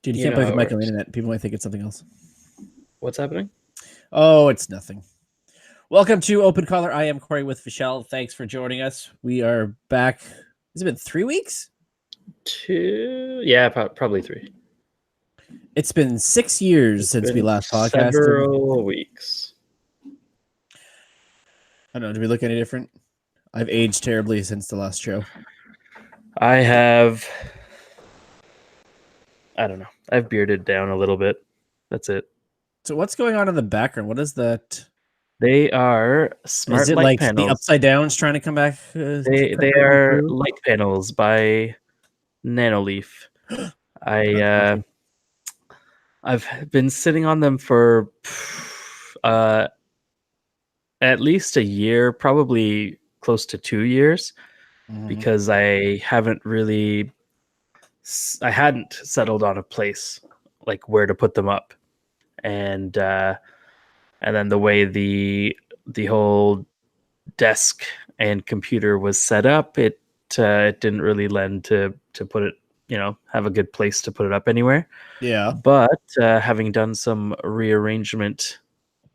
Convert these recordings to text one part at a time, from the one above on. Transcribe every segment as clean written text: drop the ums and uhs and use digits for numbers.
Dude, you You can't know play how with it the mic on the works. internet. People might think it's something else. What's happening? Oh, it's nothing. Welcome to Open Caller. I am Cory with Fischel. Thanks for joining us. We are back. Has it been 3 weeks? Yeah, probably 3. It's been 6 years It's since we been last podcasted. several weeks. I don't know. Did we look any different? I've aged terribly since the last show. I don't know. I've bearded down a little bit. That's it. So what's going on in the background? What is that? They are smart Is it light like panels. the Upside Down's trying to come back? They are light panels by Nanoleaf. I've been sitting on them for at least a year, probably close to 2 years, because I hadn't settled on a place like where to put them up, and then the way the whole desk and computer was set up, it didn't really lend to put it, have a good place to put it up anywhere. Yeah. But having done some rearrangement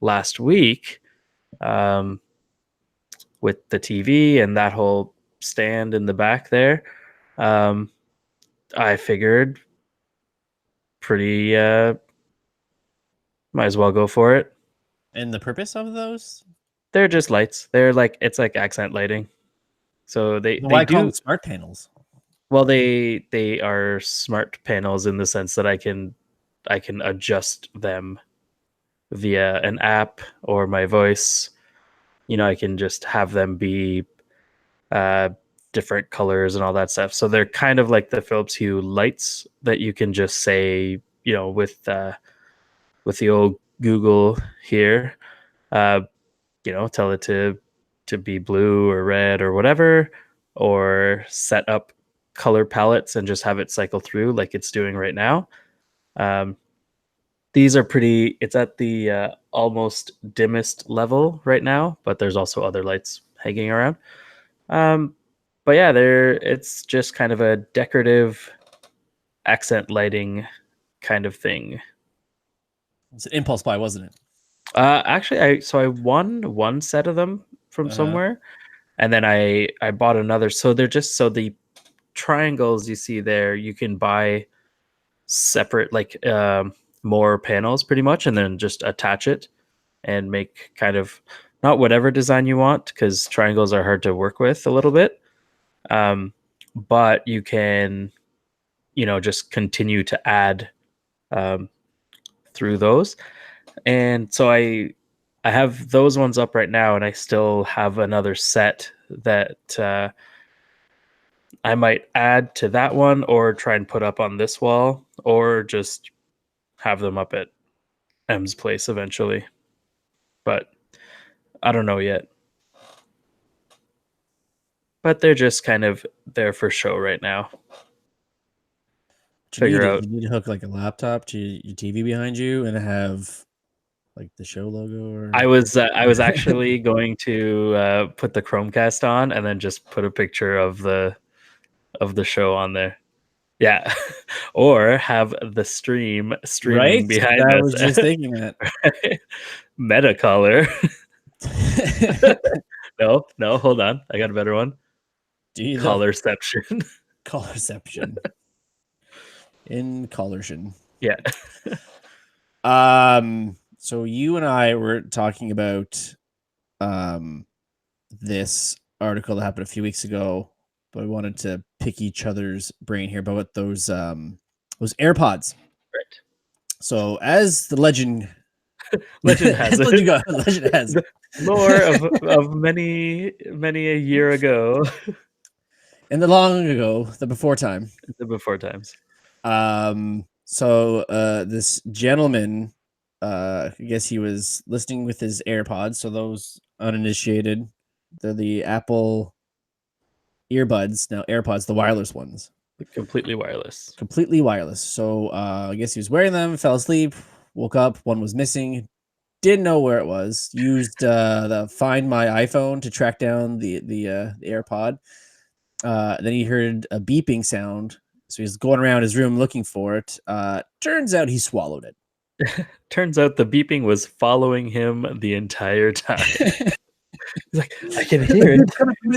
last week, with the TV and that whole stand in the back there, I figured might as well go for it. And the purpose of those? They're just lights. It's like accent lighting. So Why call them smart panels? Well, they are smart panels in the sense that I can adjust them via an app or my voice. I can just have them be different colors and all that stuff. So they're kind of like the Philips Hue lights that you can just say, with the old Google here, tell it to be blue or red or whatever, or set up color palettes and just have it cycle through like it's doing right now. These are it's at the almost dimmest level right now, but there's also other lights hanging around. But yeah, it's just kind of a decorative accent lighting kind of thing. It's an impulse buy, wasn't it? Actually, I won one set of them from somewhere, and then I bought another. So they're just the triangles you see there. You can buy separate, like more panels, pretty much, and then just attach it and make kind of not whatever design you want, because triangles are hard to work with a little bit. But you can, just continue to add through those. And so I have those ones up right now, and I still have another set that I might add to that one, or try and put up on this wall, or just have them up at M's place eventually. But I don't know yet. But they're just kind of there for show right now. You need to hook like a laptop to your TV behind you and have like the show logo. Or I was actually going to put the Chromecast on and then just put a picture of the show on there. Yeah. Or have the streaming behind us. I was just thinking that. Meta caller. No, hold on. I got a better one. Callerception. Callerception. In Collertion. Yeah. So you and I were talking about this article that happened a few weeks ago, but I wanted to pick each other's brain here about those AirPods. Right. So as the legend has it. Legend has more of many a year ago. In the long ago, the before time. The before times. So this gentleman, I guess he was listening with his AirPods. So those uninitiated, they're the Apple earbuds. Now AirPods, the wireless ones. Completely wireless. So I guess he was wearing them, fell asleep, woke up, one was missing, didn't know where it was, used the Find My iPhone to track down the AirPod. Then he heard a beeping sound. So he's going around his room looking for it. Turns out he swallowed it. Turns out the beeping was following him the entire time. He's like, I can hear it.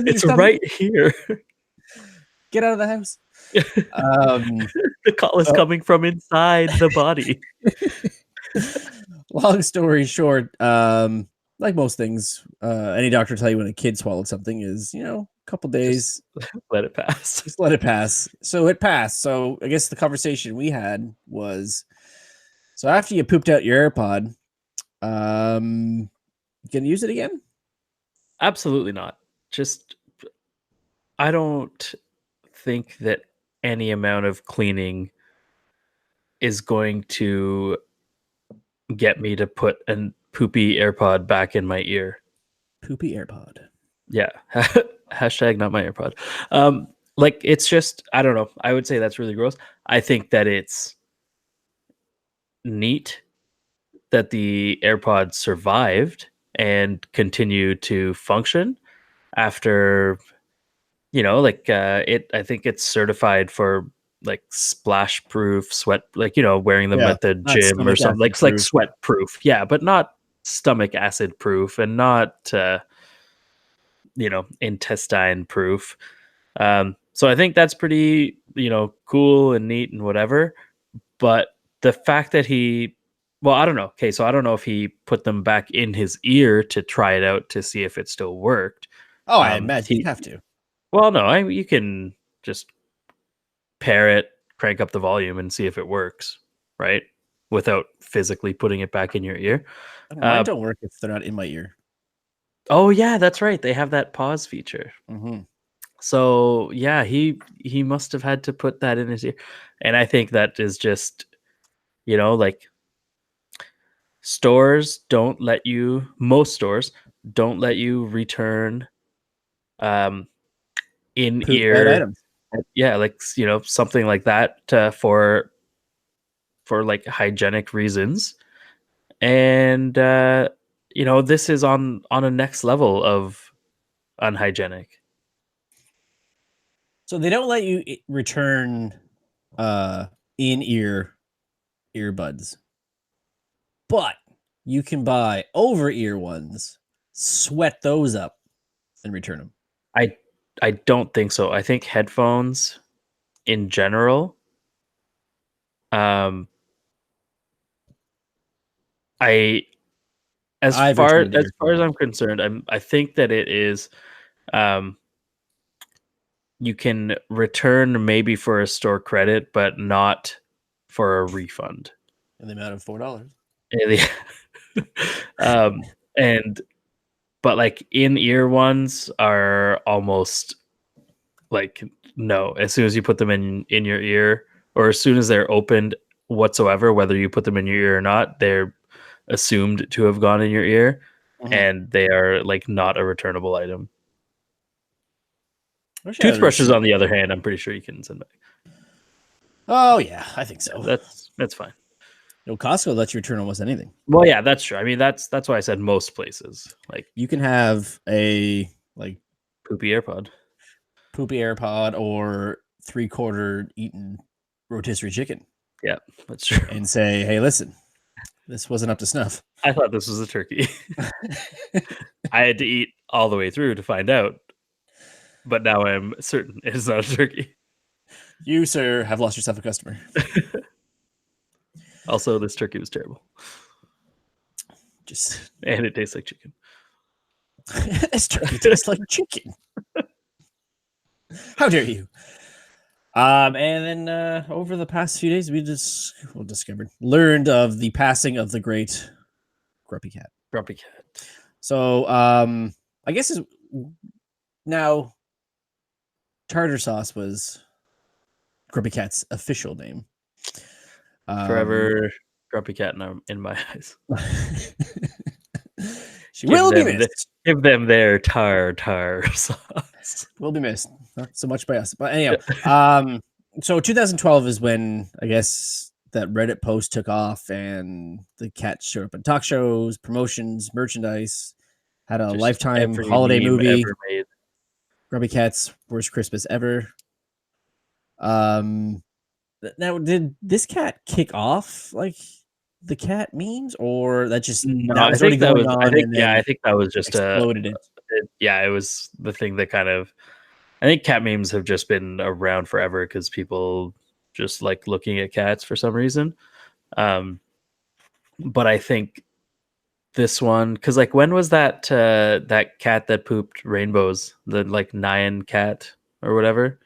It's right here. Get out of the house. The call is coming from inside the body. Long story short, like most things, any doctor tell you when a kid swallowed something is, a couple days. Just let it pass. Just let it pass. So it passed. So I guess the conversation we had was, so after you pooped out your AirPod, you can use it again? Absolutely not. I don't think that any amount of cleaning is going to get me to put a poopy AirPod back in my ear. Poopy AirPod. Yeah. Hashtag not my AirPod. Like, it's just, I don't know. I would say that's really gross. I think that it's neat that the AirPod survived and continued to function after, I think it's certified for like splash proof sweat, like, wearing them Yeah, at the not gym or stomach something, acid like proof. sweat proof. Yeah, but not stomach acid proof and not, intestine proof. So I think that's pretty, cool and neat and whatever. But the fact that I don't know. Okay, so I don't know if he put them back in his ear to try it out to see if it still worked. Oh, I imagine you have to. Well, no, you can just pair it, crank up the volume, and see if it works, right? Without physically putting it back in your ear. Mine don't work if they're not in my ear. Oh yeah, that's right. They have that pause feature. Mm-hmm. So yeah, he must have had to put that in his ear, and I think that is just, like, most stores don't let you return in Pooped out ear, items. yeah, like, something like that, for like hygienic reasons. And this is on a next level of unhygienic. So they don't let you return in-ear earbuds, but you can buy over-ear ones, sweat those up, and return them. I don't think so. I think headphones in general, I as I've far returned as far as earphones. I'm concerned, I think that it is, you can return maybe for a store credit, but not for a refund. in the amount of $4. um, and but like in-ear ones are almost like, no. As soon as you put them in your ear, or as soon as they're opened whatsoever, whether you put them in your ear or not, they're assumed to have gone in your ear, and they are like not a returnable item. Toothbrushes, on the other hand, I'm pretty sure you can send back. Oh yeah, I think so. That's fine. No, Costco lets you return almost anything. Well, yeah, that's true. I mean, that's why I said most places. Like, you can have a poopy AirPod or 3/4 eaten rotisserie chicken. Yeah, that's true. And say, hey, listen, this wasn't up to snuff. I thought this was a turkey. I had to eat all the way through to find out, but now I'm certain it is not a turkey. You, sir, have lost yourself a customer. Also, this turkey was terrible. And it tastes like chicken. This turkey tastes like chicken. How dare you? And then over the past few days, we learned of the passing of the great Grumpy Cat. Grumpy Cat. So I guess now Tartar Sauce was Grumpy Cat's official name. Forever Grumpy Cat in my eyes. She will be missed. Give them their tar sauce. Will be missed. Not so much by us. But anyhow, so 2012 is when I guess that Reddit post took off and the cat showed up in talk shows, promotions, merchandise, had a lifetime holiday movie. Ever made. Grumpy Cat's Worst Christmas Ever. Um, now, did this cat kick off like the cat memes, or No, that I was already think that going was I on think and yeah, I then think that was just exploded it? yeah, it was the thing that kind of I think cat memes have just been around forever because people just like looking at cats for some reason. Um, but I think this one, because like when was that cat that pooped rainbows, the like Nyan cat or whatever?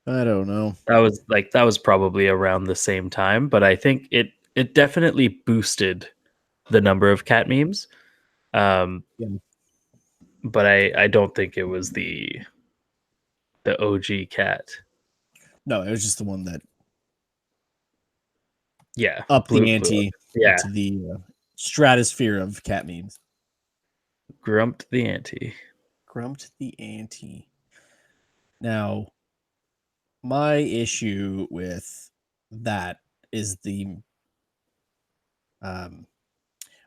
I don't know. That was probably around the same time, but I think it definitely boosted the number of cat memes. Um, Yeah. but I don't think it was the OG cat. No, it was just the one that Yeah, upped the blew up. ante Yeah, into the stratosphere of cat memes. grumped the ante. Grumped the ante. Now, my issue with that is the um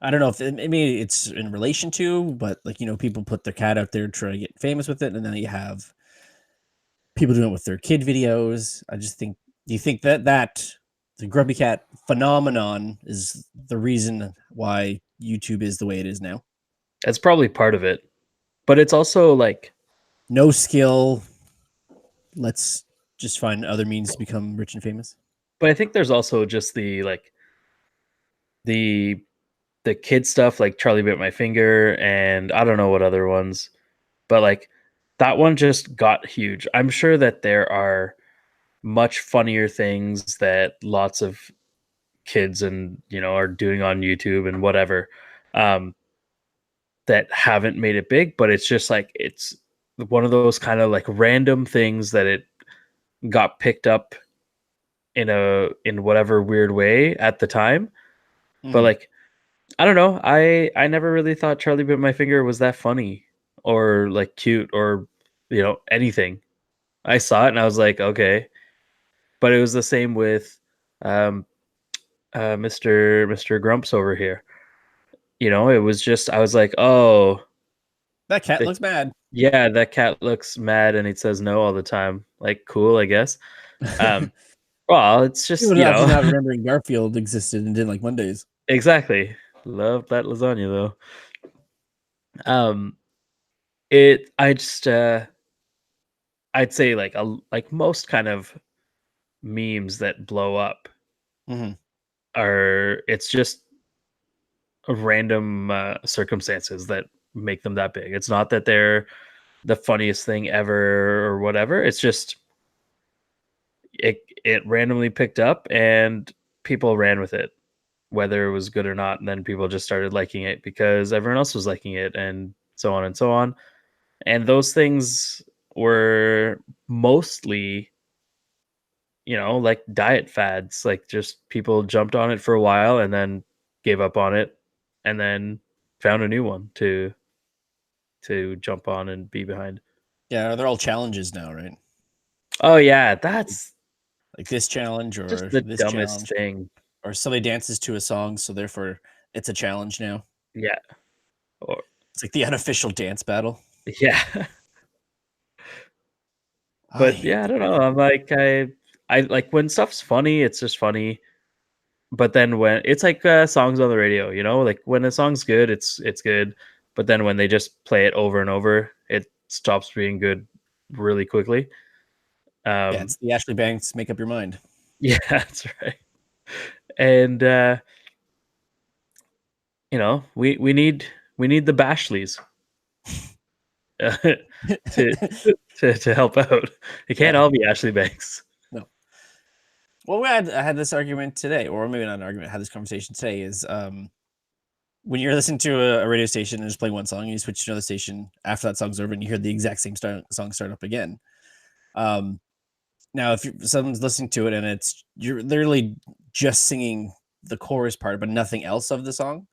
I don't know if maybe it's in relation to, but like people put their cat out there trying to get famous with it, and then you have people doing it with their kid videos. I just think, do you think that the grumpy cat phenomenon is the reason why YouTube is the way it is now? That's probably part of it, but it's also like, No skill. Let's just find other means to become rich and famous. but I think there's also just the the kid stuff like Charlie Bit My Finger and I don't know what other ones, but like that one just got huge. I'm sure that there are much funnier things that lots of kids and are doing on YouTube and whatever um that haven't made it big, but it's just like it's one of those kind of like random things that it got picked up in whatever weird way at the time. But Mhm. like I don't know, I never really thought Charlie Bit My Finger was that funny or like cute or anything. I saw it and I was like, okay. But it was the same with um Mr. Grumps over here. It was just I was like, "Oh, That cat the looks mad. yeah, that cat looks mad and it says no all the time." Like, cool, I guess. Um, well, it's You just, would imagine not remembering Garfield existed and didn't like Mondays. exactly. Love that lasagna though. Um, it I just I'd say like most kind of memes that blow up Mhm. are it's just random circumstances that make them that big. It's not that they're the funniest thing ever or whatever. It's just it randomly picked up and people ran with it, whether it was good or not. And then people just started liking it because everyone else was liking it, and so on and so on. And those things were mostly, like diet fads. Like just people jumped on it for a while and then gave up on it, and then found a new one to jump on and be behind. Yeah, they're all challenges now, right? Oh yeah, that's Like this challenge just or the this dumbest challenge, thing. or somebody dances to a song, so therefore it's a challenge now. Yeah. Or It's like the unofficial dance battle. yeah. I But hate yeah, I the don't know. dance. I'm like I like when stuff's funny, it's just funny. But then when it's like songs on the radio, like when a song's good, it's good. But then when they just play it over and over, it stops being good really quickly. Yeah, Um, it's the Ashley Banks "Make Up Your Mind." yeah, that's right. And we need the Bashleys uh, to to help out. It can't Yeah, all be Ashley Banks. no. Well, I had this argument today, or maybe not an argument. I had this conversation today. Is when you're listening to a radio station and just play one song, and you switch to another station after that song's over, and you hear the exact same song start up again. Um, Now, if someone's listening to it and you're literally just singing the chorus part, but nothing else of the song.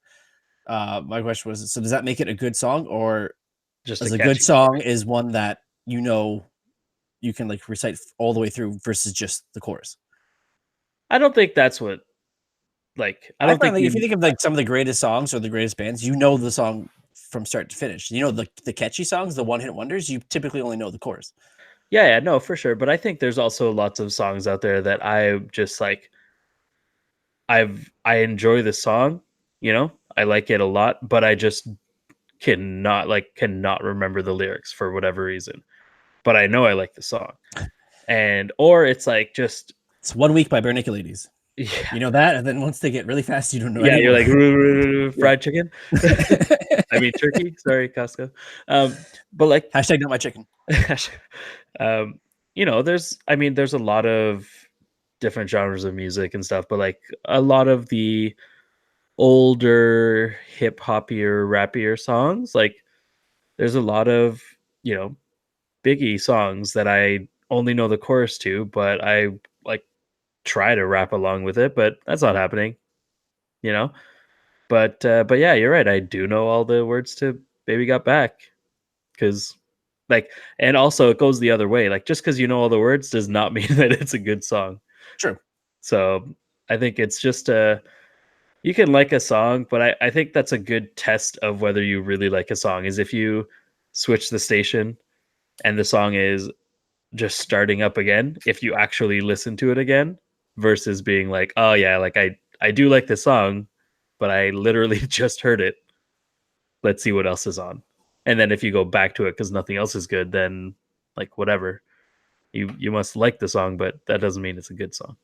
My question was, so does that make it a good song, or Just a as a good catchy. song is one that you can like recite all the way through versus just the chorus? I don't think that's what I I don't find think like if you you think of like some of the greatest songs or the greatest bands, you know the song from start to finish. You know the catchy songs, the one hit wonders. You typically only know the chorus. Yeah, no, for sure. But I think there's also lots of songs out there that I just like. I enjoy the song, I like it a lot, but I just cannot remember the lyrics for whatever reason. But I know I like the song, or it's like just It's 1 Week by Bare Naked Ladies. yeah, You know that, and then once they get really fast, you don't know yeah. You're anymore. like Yeah. fried chicken. I mean turkey. Sorry, Costco. But like, Hashtag not my chicken. um, there's a lot of different genres of music and stuff, but like a lot of the older hip hoppier rappier songs, like there's a lot of you know Biggie songs that I only know the chorus to, but I like try to rap along with it, but that's not happening, you know. But yeah, you're right. I do know all the words to "Baby Got Back" because like, and also it goes the other way. Like, just because you know all the words does not mean that it's a good song. True. So I think it's just you can like a song, but I think that's a good test of whether you really like a song is if you switch the station and the song is just starting up again, if you actually listen to it again versus being like, oh yeah, like I do like this song, but I literally just heard it. Let's see what else is on. And then if you go back to it because nothing else is good, then like whatever. You must like the song, but that doesn't mean it's a good song.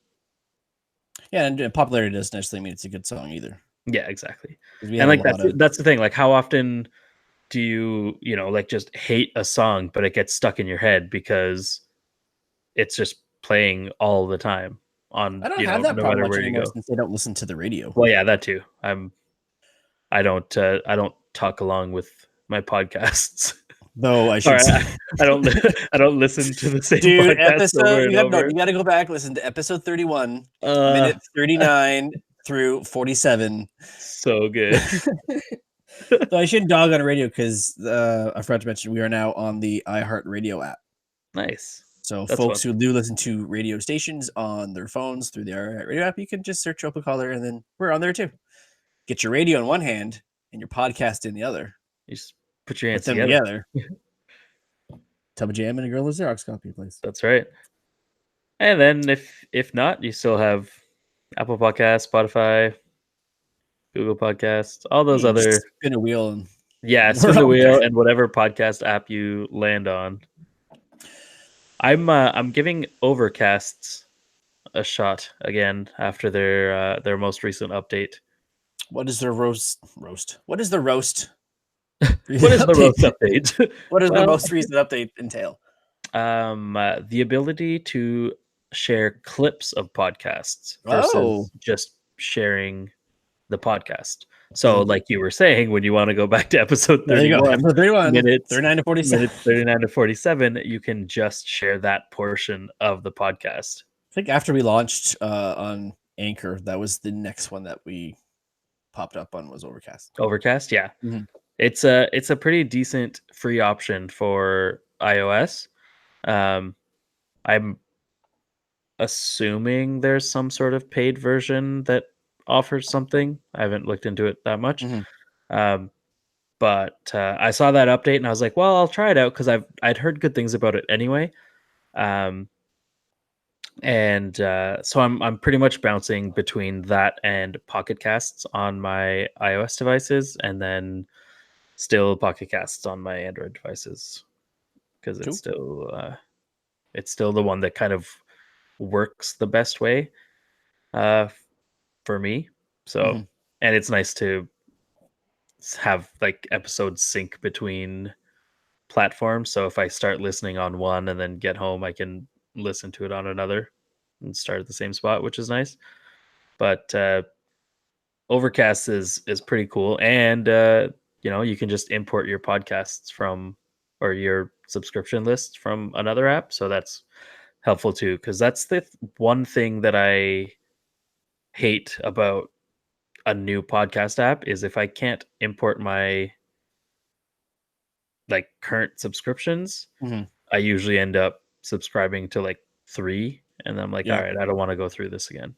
Yeah, and popularity doesn't necessarily mean it's a good song either. Yeah, exactly. Because we And have a like lot of that's the thing. Like how often do like just hate a song, but it gets stuck in your head because it's just playing all the time on, I don't have that no problem matter much where you anymore go. since I don't listen to the radio. Well, yeah, that too. I don't talk along with my podcasts. Though I Or should say, I don't I don't listen to the same dude, podcast over and you over. gotta go back, listen to episode 31, Uh, minute 39 through 47. so good. Though I shouldn't dog on a radio because I forgot to mention we are now on the iHeartRadio app. Nice. So That's fun. folks who do listen to radio stations on their phones through the iHeartRadio app, you can just search Open Caller and then we're on there too. Get your radio in one hand and your podcast in the other. You just put your Put hands them together. together. Tub of jam and a girl of Xerox copy, please. That's right. And then if not, you still have Apple Podcasts, Spotify, Google Podcasts, all those You just other. spin a wheel and Yeah, we're spin the out there. wheel and whatever podcast app you land on. I'm giving Overcasts a shot again after their most recent update. What is their roast? What is the roast? What is the update? roast update? What does the Well, most recent update entail? the ability to share clips of podcasts Oh, versus just sharing the podcast. So, so like you were saying, when you want to go back to episode there you go. 31, Episode 31, minutes 39 to 47. minutes 39 to 47, you can just share that portion of the podcast. I think after we launched on Anchor, that was the next one that we popped up on was Overcast. Overcast, yeah. Mhm. It's a pretty decent free option for iOS. I'm assuming there's some sort of paid version that offers something. I haven't looked into it that much. Mhm. Um, but I saw that update and I was like, well, I'll try it out because I'd heard good things about it anyway. Um, and so I'm pretty much bouncing between that and Pocket Casts on my iOS devices, and then still Pocket Casts on my Android devices because Cool. it's still the one that kind of works the best way uh, for me. So, Mhm. and it's nice to have like episodes sync between platforms. So if I start listening on one and then get home, I can listen to it on another and start at the same spot, which is nice. But Overcast is pretty cool, and you can just import your podcasts from or your subscription list from another app. So that's helpful too, because that's the one thing that I hate about a new podcast app is if I can't import my like current subscriptions, Mhm. I usually end up subscribing to like 3, and I'm like, "All Yeah. right, I don't wanna go through this again."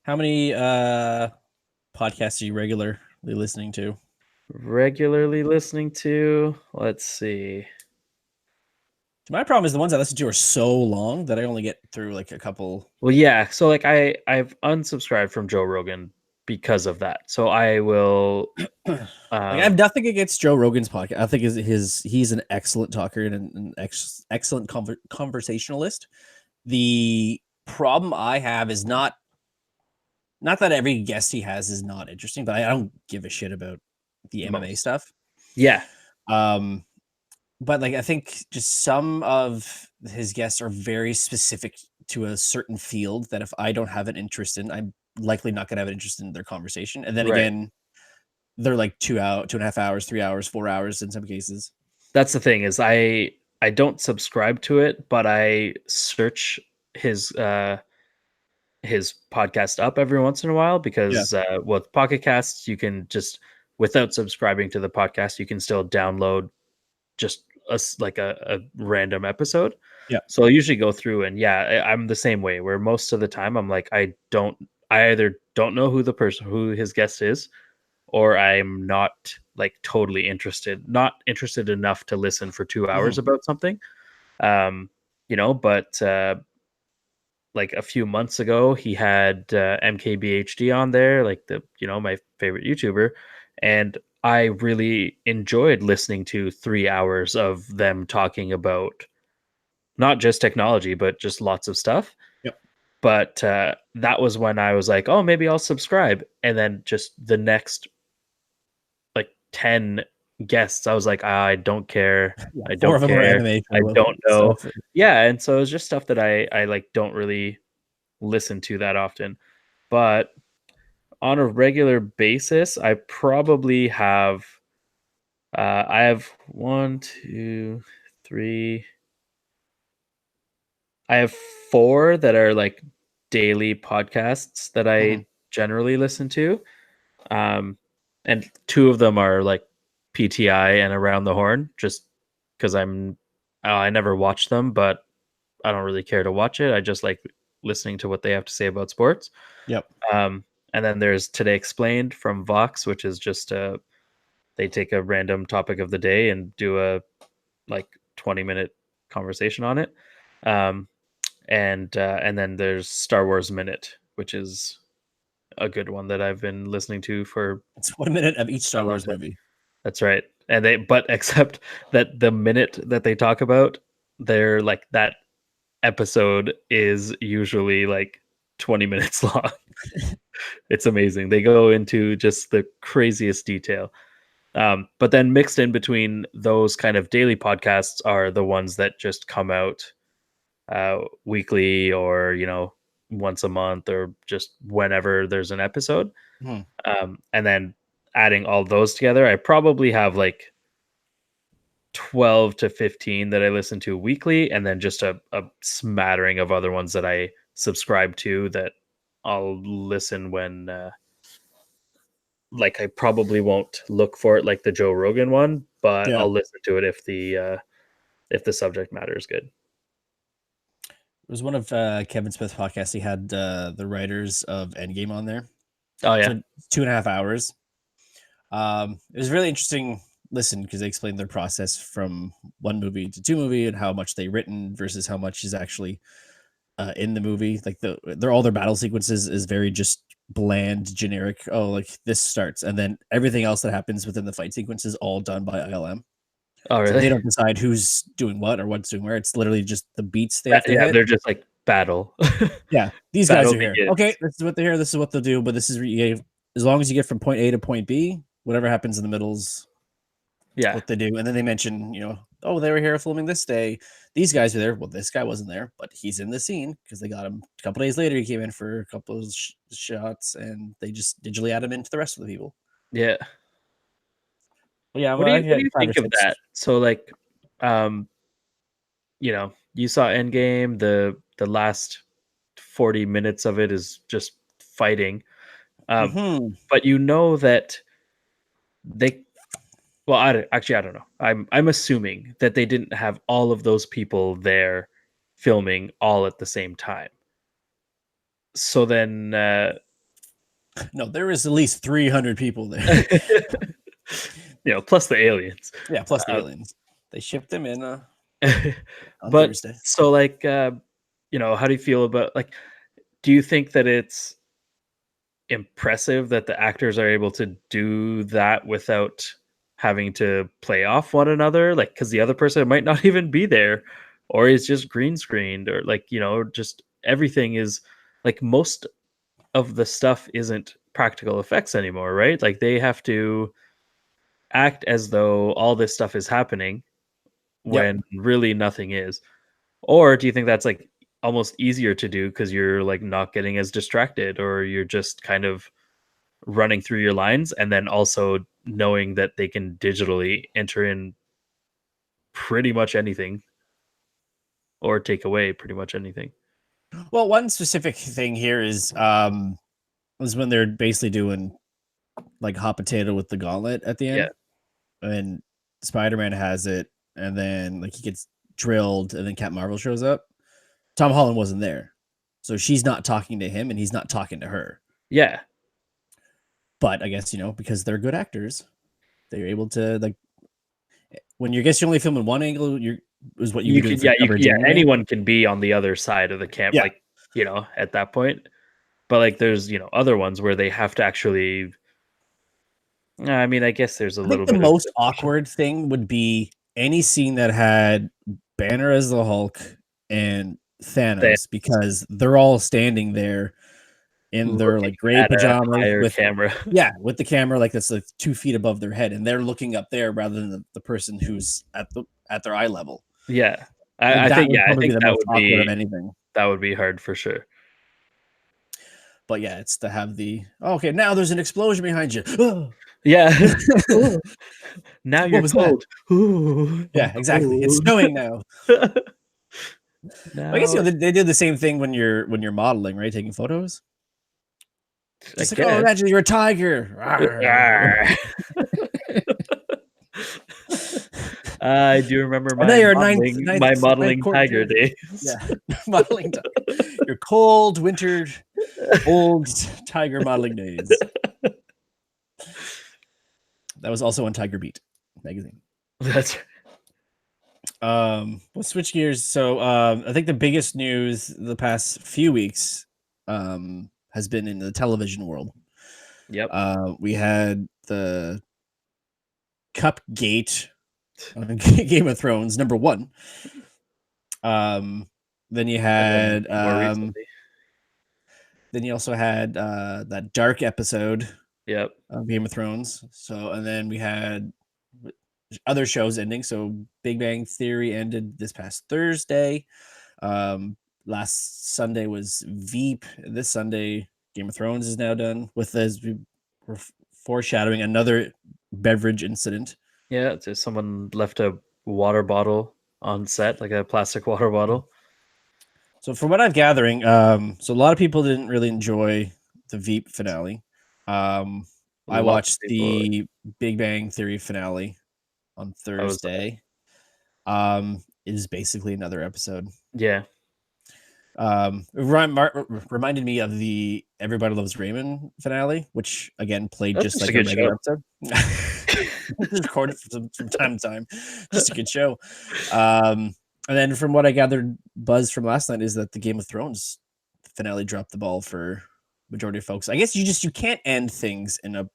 How many podcasts are you regularly listening to? Regularly listening to, let's see. My problem is the ones I listen to are so long that I only get through like a couple. Well, yeah. So like I've unsubscribed from Joe Rogan because of that. So I will Like I have nothing against Joe Rogan's podcast. I think he's an excellent talker and an excellent conversationalist. The problem I have is not that every guest he has is not interesting, but I don't give a shit about the MMA most. stuff. Yeah. Um, but like I think just some of his guests are very specific to a certain field that if I don't have an interest in, I'm likely not going to have an interest in their conversation. And then Right. again, they're like 2.5 hours, 3 hours, 4 hours in some cases. That's the thing is I don't subscribe to it, but I search his podcast up every once in a while Yeah. because with Pocket Casts you can just without subscribing to the podcast you can still download just like a random episode. Yeah. So I'll usually go through and yeah, I'm the same way where most of the time I'm like I either don't know who his guest is or I'm not like totally not interested enough to listen for 2 hours Mhm. about something. Um, but like a few months ago, he had MKBHD on there, like my favorite YouTuber, and I really enjoyed listening to 3 hours of them talking about not just technology, but just lots of stuff. Yep. But that was when I was like, oh, maybe I'll subscribe, and then just the next like 10 guests, I was like, I don't care. Yeah. I Four don't of them are care. anime I don't know. stuff. Yeah, and so it's just stuff that I like don't really listen to that often. But on a regular basis, I have one, two, three. I have four that are like daily podcasts that Mhm. I generally listen to. Um, and two of them are like PTI and Around the Horn, just because I never watch them, but I don't really care to watch it. I just like listening to what they have to say about sports. Yep. Um, and then there's Today Explained from Vox, which is just they take a random topic of the day and do a like 20-minute conversation on it. Um, and then there's Star Wars Minute, which is a good one that I've been listening to for It's 1 minute of each a Star long Wars time. movie. That's right. And but except that the minute that they talk about, they're like that episode is usually like 20 minutes long. It's amazing. They go into just the craziest detail. But then mixed in between those kind of daily podcasts are the ones that just come out weekly or, once a month or just whenever there's an episode. Mhm. And then adding all those together, I probably have like 12 to 15 that I listen to weekly, and then just a smattering of other ones that I subscribe to that I'll listen when like I probably won't look for it like the Joe Rogan one, but Yeah. I'll listen to it if the subject matter is good. It was one of Kevin Smith's podcasts. He had the writers of Endgame on there. Oh yeah. So 2.5 hours. It was really interesting listen because they explained their process from one movie to two movie and how much they written versus how much is actually in the movie. Like all their battle sequences is very just bland, generic. Oh, like this starts, and then everything else that happens within the fight sequence is all done by ILM. Oh So really? they don't decide who's doing what or what's doing where. It's literally just the beats they have to Yeah, hit. they're just like battle. Yeah, these guys Battle are here. Okay, begins. this is what they're here. This is what they'll do. But this is as long as you get from point A to point B, whatever happens in the middle's Yeah. what they do. And then they mention, oh, they were here filming this day. These guys were there. Well, this guy wasn't there, but he's in the scene because they got him a couple days later. He came in for a couple of shots, and they just digitally add him into the rest of the people. Yeah. But yeah, What well, do I you what do had you five or think of six. that? So like um you saw Endgame, the last 40 minutes of it is just fighting. Um Hmm. but that they well I don't know. I'm assuming that they didn't have all of those people there filming all at the same time. So then No, there was at least 300 people there. plus the aliens. Yeah, plus the Uh, aliens. They shipped them in. on But Thursday. so like how do you feel about like do you think that it's impressive that the actors are able to do that without having to play off one another, like because the other person might not even be there or is just green screened or like just everything is like most of the stuff isn't practical effects anymore, right? Like they have to act as though all this stuff is happening Yep. when really nothing is. Or do you think that's like almost easier to do because you're like not getting as distracted or you're just kind of running through your lines and then also knowing that they can digitally enter in pretty much anything or take away pretty much anything. Well, one specific thing here is when they're basically doing like hot potato with the gauntlet at the Yeah. end, and Spider-Man has it, and then like he gets drilled, and then Captain Marvel shows up. Tom Holland wasn't there, so she's not talking to him, and he's not talking to her. Yeah. But I guess because they're good actors, they're able to like when you guess you're only filming one angle, you're is what you'd be You doing can for coverage anyway. anyone can be on the other side of the camp Yeah, like, at that point. But like there's, other ones where they have to actually I mean, I guess there's a I think little the bit of most awkward thing would be any scene that had Banner as the Hulk and that Thanos because they're all standing there in their looking like gray at a pajamas higher with camera. with the camera like that's like 2 feet above their head, and they're looking up there rather than the person who's at their eye level. Yeah. I think that would I probably be think the that most would awkward of be anything. hard for sure. But yeah, it's to have okay, now there's an explosion behind you. Yeah. Ooh, now What you're was that? cold. Ooh, I'm Yeah, exactly. It's cold. snowing now. I guess Now they do the same thing when you're modeling, right? Taking photos. I Just like, oh, guess. imagine you're a tiger. Arr. I do remember And now my you're a ninth modeling court tiger judge. days. Yeah, modeling tiger. Your cold, wintered, old tiger modeling days. That was also on Tiger Beat magazine. That's Let's switch gears. So, I think the biggest news the past few weeks, has been in the television world. yep. We had the Cup Gate on Game of Thrones, number one. Then you And then had more recently. then you also had that dark episode Yep. of Game of Thrones. So, and then we had other shows ending. So, Big Bang Theory ended this past Thursday. Last Sunday was Veep. This Sunday, Game of Thrones is now done. With as we were foreshadowing another beverage incident. Yeah, so someone left a water bottle on set, like a plastic water bottle. So from what I'm gathering, so a lot of people didn't really enjoy the Veep finale. I Lots of watched people. the Big Bang Theory finale on I was Thursday. It is basically another episode. yeah. Reminded me of the Everybody Loves Raymond finale, which again played That's just just a like a good regular show. episode. Just recorded from time to time. Just a good show. And then from what I gathered, buzz from last night is that the Game of Thrones finale dropped the ball for majority of folks. I guess you can't end things in a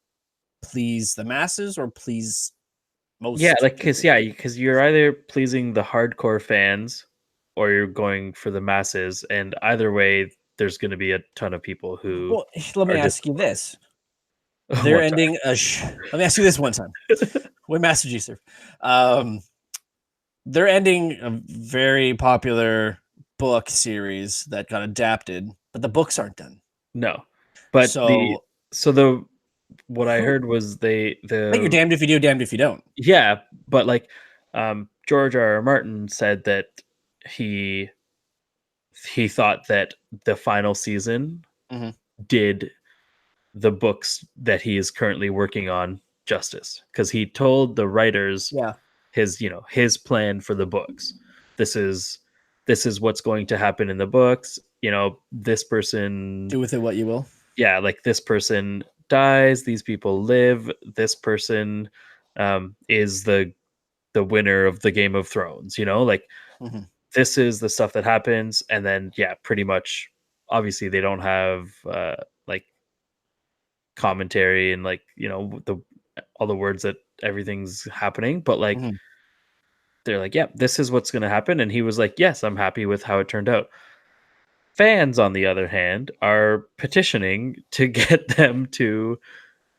please the masses or please Yeah, most like people. because you're either pleasing the hardcore fans or you're going for the masses, and either way, there's going to be a ton of people who Well, let me are ask you disappointed. this: they're One ending a. Let me ask you this one time. time. What Master G serve? They're ending a very popular book series that got adapted, but the books aren't done. No, but So the what I who? heard was Like you're damned if you do, damned if you don't. yeah, but like George R. R. Martin said that he he thought that the final season Mhm. did the books that he is currently working on justice because he told the writers Yeah, his plan for the books. This is what's going to happen in the books. This person, do with it what you will. yeah, like this person dies, these people live, this person is the the winner of the Game of Thrones, like Mhm. this is the stuff that happens, and then yeah, pretty much obviously they don't have like commentary and like, the all the words that everything's happening, but like Mhm. they're like, "Yeah, this is what's going to happen." And he was like, "Yes, I'm happy with how it turned out." Fans, on the other hand, are petitioning to get them to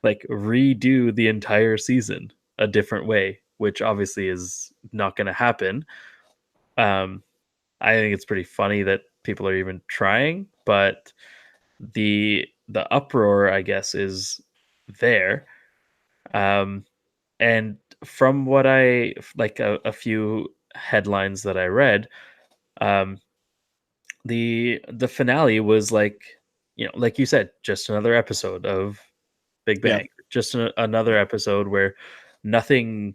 like redo the entire season a different way, which obviously is not going to happen. Um, I think it's pretty funny that people are even trying, but the uproar, I guess, is there. Um, and from what like a few headlines that I read, um, the finale was like, like you said, just another episode of Big Yeah. Bang, just another episode where nothing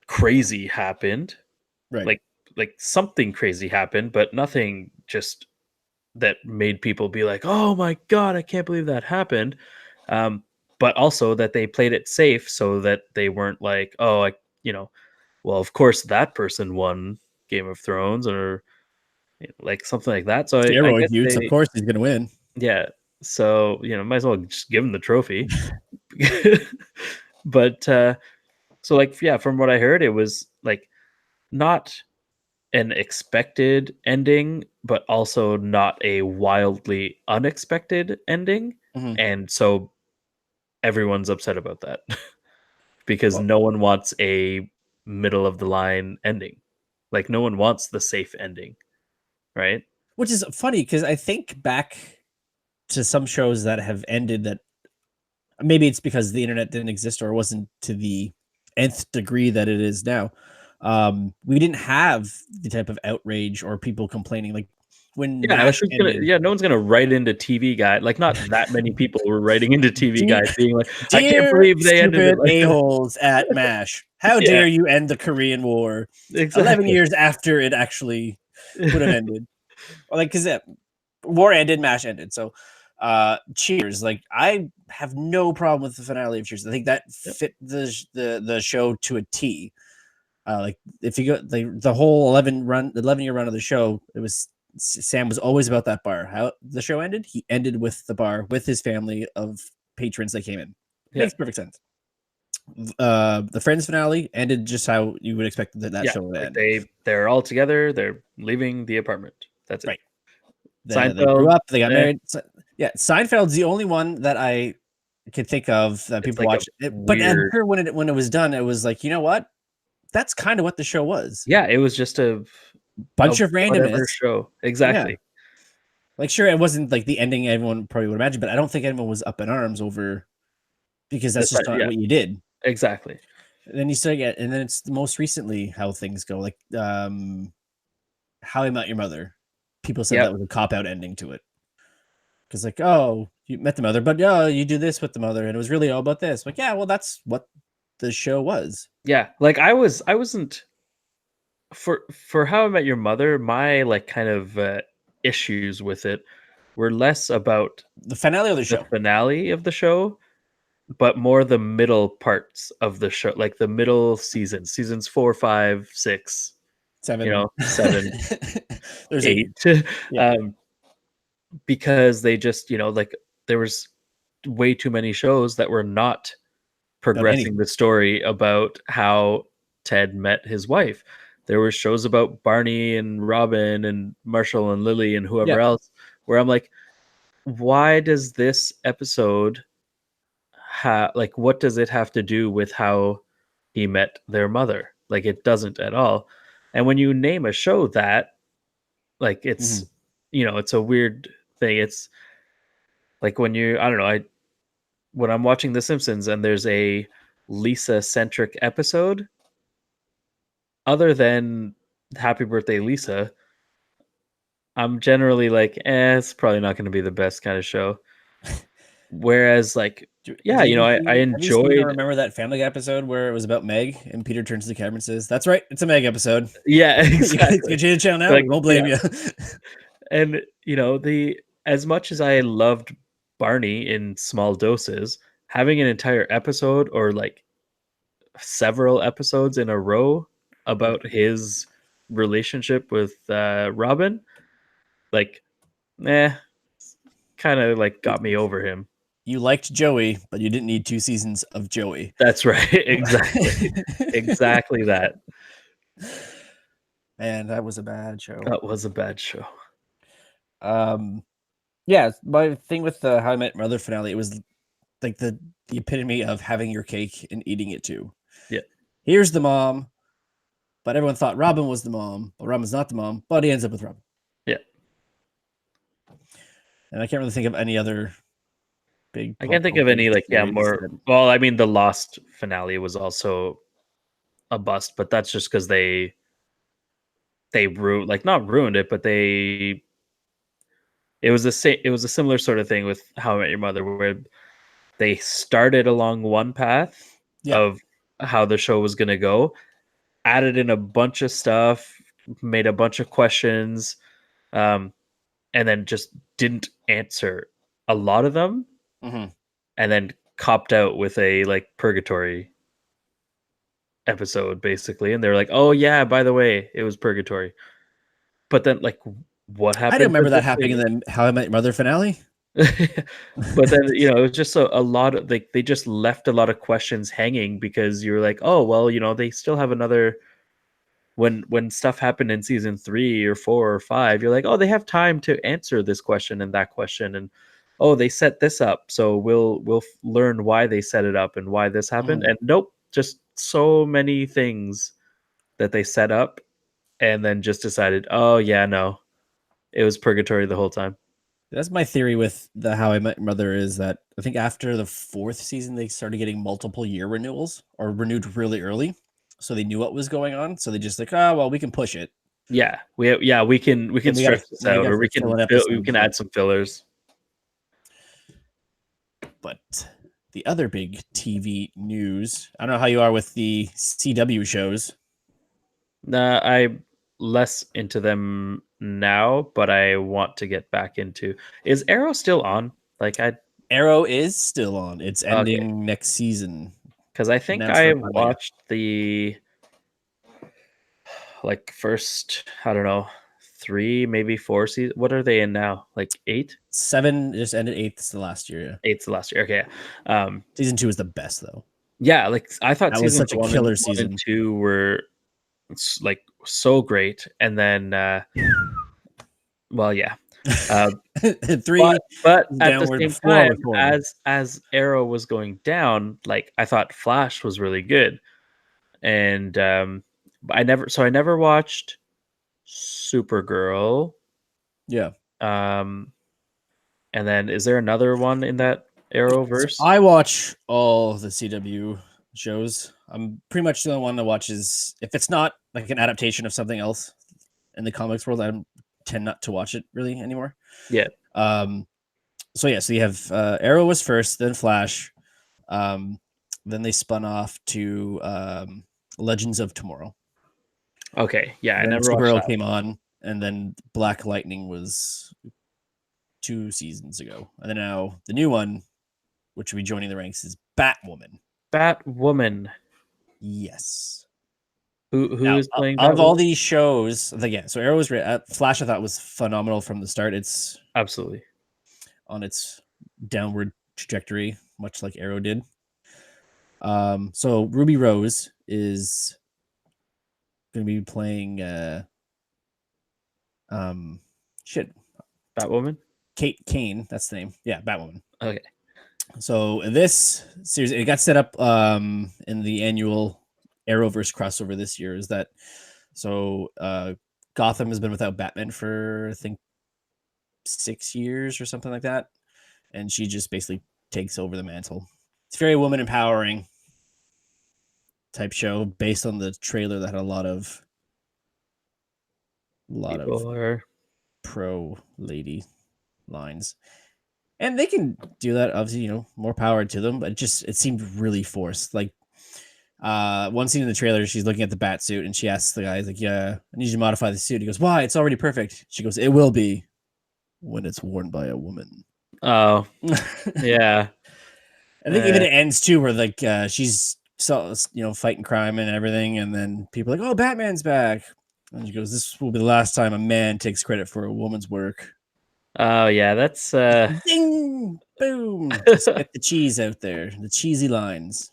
crazy happened, Right. like something crazy happened, but nothing just that made people be like, "Oh my god, I can't believe that happened." Um, but also that they played it safe so that they weren't like, "Oh, well, of course that person won Game of Thrones," or like something like that. So I Steroid guess use, of they, course he's gonna win. yeah. So might as well just give him the trophy. But so like yeah, from what I heard, it was like not an expected ending, but also not a wildly unexpected ending. Mhm. And so everyone's upset about that because Well, no one wants a middle of the line ending. Like no one wants the safe ending, right? which is funny because I think back to some shows that have ended that maybe it's because the internet didn't exist or wasn't to the nth degree that it is now. We didn't have the type of outrage or people complaining like when Yeah, like MASH who's gonna ended. yeah, no one's gonna write into TV Guide. Like not that many people were writing into TV Dear, Guide being like, I can't dear believe they ended it stupid like that. a-holes at MASH, how Yeah, dare you end the Korean War 11 exactly. years after it actually would have ended? Or like, because war ended, MASH ended. So, Cheers. Like, I have no problem with the finale of Cheers. I think that Yep. fit the show to a T. Like, if you go the whole 11-year run of the show, it was Sam was always about that bar. How the show ended, he ended with the bar with his family of patrons that came in. Yeah. Makes perfect sense. The Friends finale ended just how you would expect that Yeah. show to Like end. they're all together, they're leaving the apartment. That's it. Right. They grew Seinfeld, up, they got eh, married. So, yeah, Seinfeld's the only one that I could think of that it's people like a watched. But I'm weird. sure when it was done, it was like, you know what? That's kind of what the show was. Yeah, it was just a Bunch of whatever randomness. show. Yeah. Exactly. Like, sure, it wasn't like the ending everyone probably would imagine, but I don't think anyone was up in arms over because that's just not Yeah, what you did. exactly. And then you still get, and then it's most recently how things go. Like, How I Met Your Mother. People said Yep. that was a cop out ending to it. Because like, oh, you met the mother, but yeah, you do this with the mother, and it was really all about this. Like, yeah, well, that's what the show was. Yeah. Like I wasn't for How I Met Your Mother, my like kind of issues with it were less about The finale of the the show. finale of the show, but more the middle parts of the show, like the middle seasons 4, 5, 6, 7. 7, There's 8. 8, Yeah. um, because they just, like there was way too many shows that were not About progressing anything. the story about how Ted met his wife. There were shows about Barney and Robin and Marshall and Lily and Yeah. whoever else where I'm like, why does this episode like what does it have to do with how he met their mother? Like it doesn't at all. And when you name a show that, like Mhm. it's a weird thing. It's like when I don't know, when I'm watching The Simpsons and there's a Lisa centric episode, other than Happy Birthday Lisa, I'm generally like, it's probably not going to be the best kind of show. Whereas, like, yeah, I Have you seen or enjoyed, remember that Family Guy episode where it was about Meg and Peter turns to the camera and says, "That's right, it's a Meg episode." yeah, You guys exactly. can change the channel now. Like, We won't yeah, blame you. and the as much as I loved Barney in small doses, having an entire episode or like several episodes in a row about his relationship with Robin, like, kind of like got me over him. You liked Joey, but you didn't need 2 seasons of Joey. That's right. Exactly. Exactly that. Man, that was a bad show. That was a bad show. Yeah, my thing with the How I Met Mother finale, it was like the epitome of having your cake and eating it too. Yeah. Here's the mom, but everyone thought Robin was the mom, but Robin's not the mom, but he ends up with Robin. Yeah. And I can't really think of any other big. I can't think of any like more. Well, I mean, the Lost finale was also a bust, but that's just because they not ruined it, but it was a similar sort of thing with How I Met Your Mother, where they started along one path of how the show was going to go, added in a bunch of stuff, made a bunch of questions, and then just didn't answer a lot of them, Mm-hmm. and then copped out with a like purgatory episode basically, and they're like, "Oh yeah, by the way, it was purgatory." But then, like, what happened? I don't remember that happening in the How I Met Your Mother finale. But then, it was just a lot of like, they just left a lot of questions hanging because you're like, oh well, they still have another. When stuff happened in season 3 or 4 or 5, you're like, oh, they have time to answer this question and that question, and oh, they set this up, so we'll learn why they set it up and why this happened. Mm-hmm. And nope, just so many things that they set up and then just decided, oh yeah, no, it was purgatory the whole time. That's my theory with the How I Met Your Mother, is that I think after the 4th season, they started getting multiple year renewals or renewed really early. So they knew what was going on. So they just like, oh, well, we can push it. Yeah, we can stretch this out, or we can add some fillers. But the other big TV news, I don't know how you are with the CW shows. I'm less into them now, but I want to get back into. Is Arrow still on? Like, Arrow is still on. It's ending okay. next season. Because I think I watched the like first, I don't know, 3 maybe 4 seasons. What are they in now? Like 8? 7 just ended. 8's the last year. Yeah. 8's the last year. Okay. Season 2 is the best though. Yeah, like I thought that was such a killer season. 1 and 2 were like so great, and then well, yeah. 3, but at the same time, as Arrow was going down, like I thought Flash was really good, and I never watched Supergirl. Yeah. And then is there another one in that Arrowverse? So I watch all the CW shows. I'm pretty much the only one that watches, if it's not like an adaptation of something else in the comics world, I tend not to watch it really anymore. Yeah. So you have Arrow was first, then Flash. Then they spun off to Legends of Tomorrow. Okay. Yeah, then I never watched that. came on, and then Black Lightning was 2 seasons ago. And then now the new one, which will be joining the ranks, is Batwoman. Batwoman. Yes. Who is playing Batwoman? Of all these shows, so Arrow was great. Flash, I thought, was phenomenal from the start. It's absolutely on its downward trajectory, much like Arrow did. So Ruby Rose is going to be playing Batwoman? Kate Kane, that's the name. Yeah, Batwoman. Okay. So this series, it got set up in the annual Arrowverse crossover this year. Is that so? Gotham has been without Batman for, I think, 6 years or something like that, and she just basically takes over the mantle. It's very woman empowering type show based on the trailer that had a lot of pro lady lines. And they can do that, obviously, more power to them, but it seemed really forced. Like one scene in the trailer, she's looking at the bat suit and she asks the guy, like, yeah, I need you to modify the suit. He goes, why? It's already perfect. She goes, it will be when it's worn by a woman. Oh, yeah. I think even it ends too, where like she's fighting crime and everything, and then people are like, "Oh, Batman's back," and she goes, "This will be the last time a man takes credit for a woman's work." Oh yeah, that's Ding, boom, just get the cheese out there, the cheesy lines.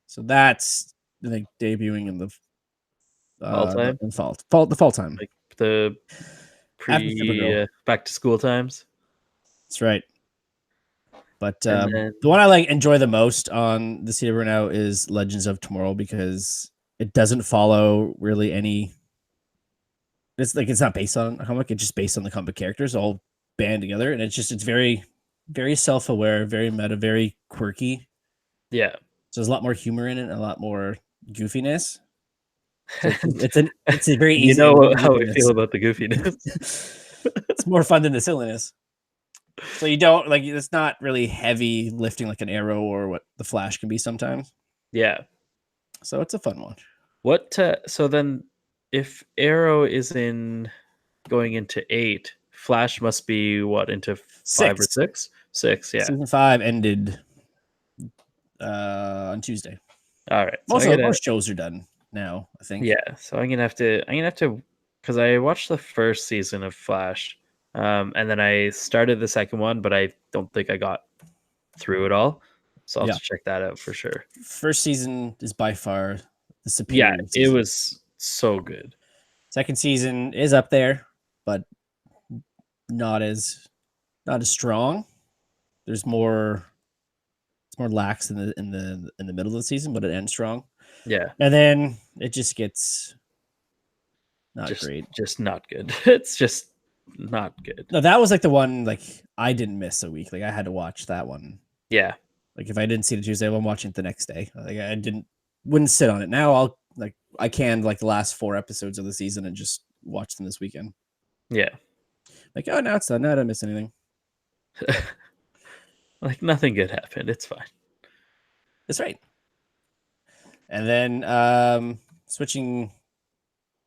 So that's I think debuting in fall time, the fall time like the after pre Supergirl. back to school times, That's right. But and the one then I like enjoy the most on the CW now is Legends of Tomorrow because it doesn't follow really any. It's not based on a comic; it's just based on the comic characters all band together, and it's very, very self aware, very meta, very quirky. yeah, So there's a lot more humor in it, a lot more goofiness. So and, it's a very and you easy and know more how I goofiness. feel about the goofiness. It's more fun than the silliness. So you don't like it's not really heavy lifting like an Arrow or what the Flash can be sometimes. Yeah. So it's a fun one. What? So then, if Arrow is in going into 8, Flash must be what, into 5 or 6. 6? 6, yeah. Season 5 ended on Tuesday. All right. So I gotta, Most shows are done now, I think. yeah. So I'm gonna have to, because I watched the first season of Flash, and then I started the second one, but I don't think I got through it all. So I'll have Yeah. to check that out for sure. First season is by far the Yeah, superior it season. was so good. Second season is up there, but not as not as strong. There's more it's more lax in the middle of the season, but it ends strong. Yeah, And then it just gets not just great. just not good. It's just not good. No, that was like the one like I didn't miss a week. Like I had to watch that one. Yeah, Like if I didn't see it Tuesday, I'm watching it the next day. Like I wouldn't sit on it. Now I'll like I can like the last 4 episodes of the season and just watch them this weekend. yeah. Like, oh, now it's done. Now I didn't miss anything. Like nothing good happened. It's fine. That's right. And then switching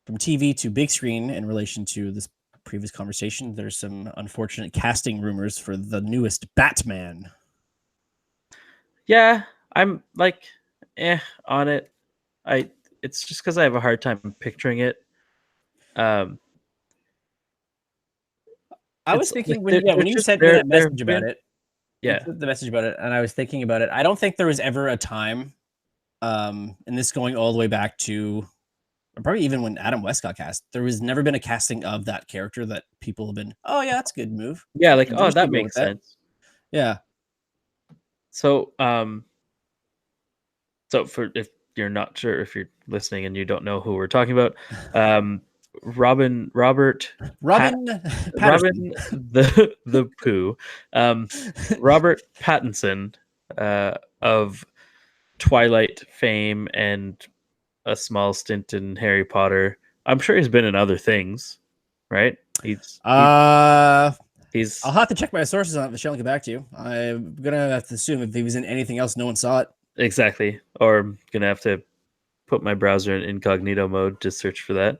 from TV to big screen in relation to this previous conversation, there's some unfortunate casting rumors for the newest Batman. Yeah, I'm like, on it. I It's just because I have a hard time picturing it. Um, I was it's like thinking they're when you just sent me that they're message about been, it, you yeah, sent the message about it, and I was thinking about it. I don't think there was ever a time, and this going all the way back to or probably even when Adam West got cast, there was never been a casting of that character that people have been, oh yeah, that's a good move. yeah. Like, They oh, that should go with makes that. sense. Yeah. So, for if you're not sure, if you're listening and you don't know who we're talking about, Robert Pat Robin Patterson. Robin the Pooh, Robert Pattinson, of Twilight fame and a small stint in Harry Potter. I'm sure he's been in other things, right? uh I'll He's have to check my sources on it, Michelle, and get back to you. I'm gonna have to assume if he was in anything else, no one saw it. exactly, or I'm gonna have to put my browser in incognito mode to search for that.